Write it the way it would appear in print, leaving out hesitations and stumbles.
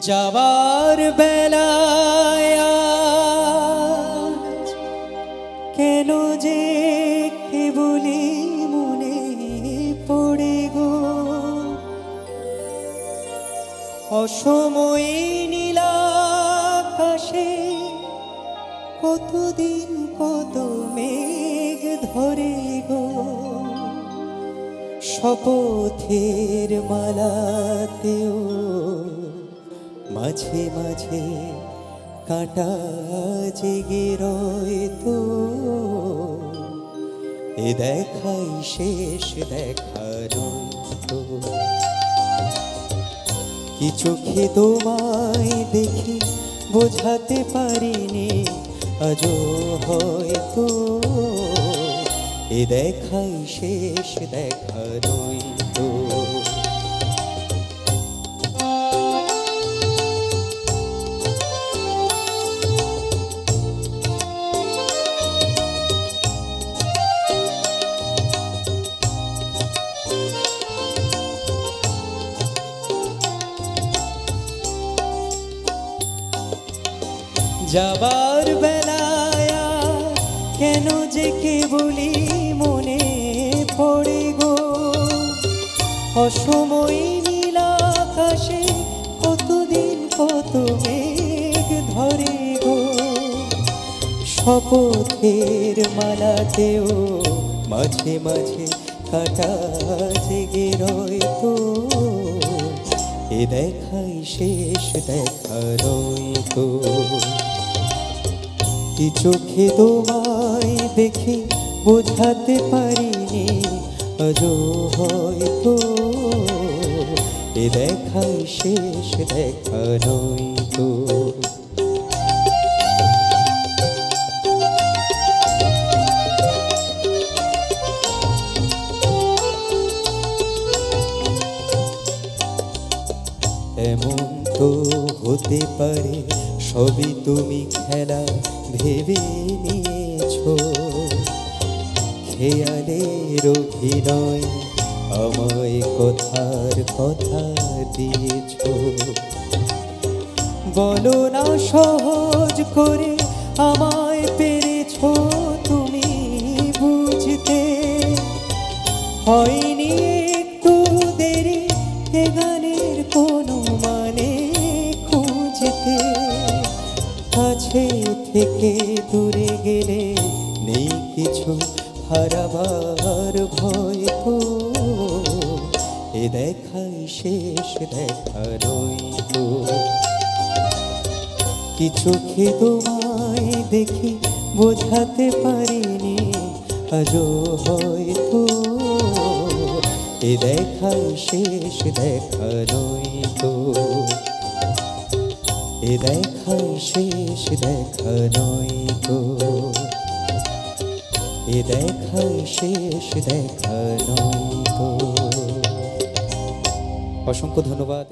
যাবার বেলায় আজ কেন যে কেবলি মনে পড়ে গো, অসময়ে নীলাকাশে কতদিন কত মেঘ ধরে গো, শপথের মালাতেও মাঝে মাঝে কাঁটা জেগে রয় তো, এ দেখাই শেষ দেখা নয় তো। কি চোখে তোমায় দেখি বোঝাতে পারিনি আজও হয়তো, এ দেখাই শেষ দেখা নয় তো। যাবার বেলায় কেন যে কেবলি মনে পড়ে গো, অসময়ে নীলাকাশে কতদিন কত মেঘ ধরে গো, শপথের মালাতেও মাঝে মাঝে কাঁটা জেগে রয় তো, এ দেখাই শেষ দেখা নয় তো। কি চোখে তোমায় দেখে বোঝাতে পারিনি আজও হয়তো, এ দেখাই শেষ দেখা নয় তো। এমন তো হতে পারে সবই তুমি খেলা ভেবে নিয়েছো, খেয়ালের অভিনয় আমায় কথার কথা দিয়েছো। বলো না সহজ করে আমায় পেরেছো তুমি বুঝতে, হয়নি একটু দেরি এ গানের কোনো মানে খুঁজতে। কাছে থেকে দূরে গেলে নেই কিছু হারাবার ভয় তো, এ দেখাই শেষ দেখা নয় তো। কি চোখে তোমায় দেখি বোঝাতে পারিনি আজও হয়তো, এ দেখাই শেষ দেখা নয় তো, এ দেখাই শেষ দেখা নয় তো, এ দেখাই শেষ দেখা নয় তো। অসংখ্য ধন্যবাদ।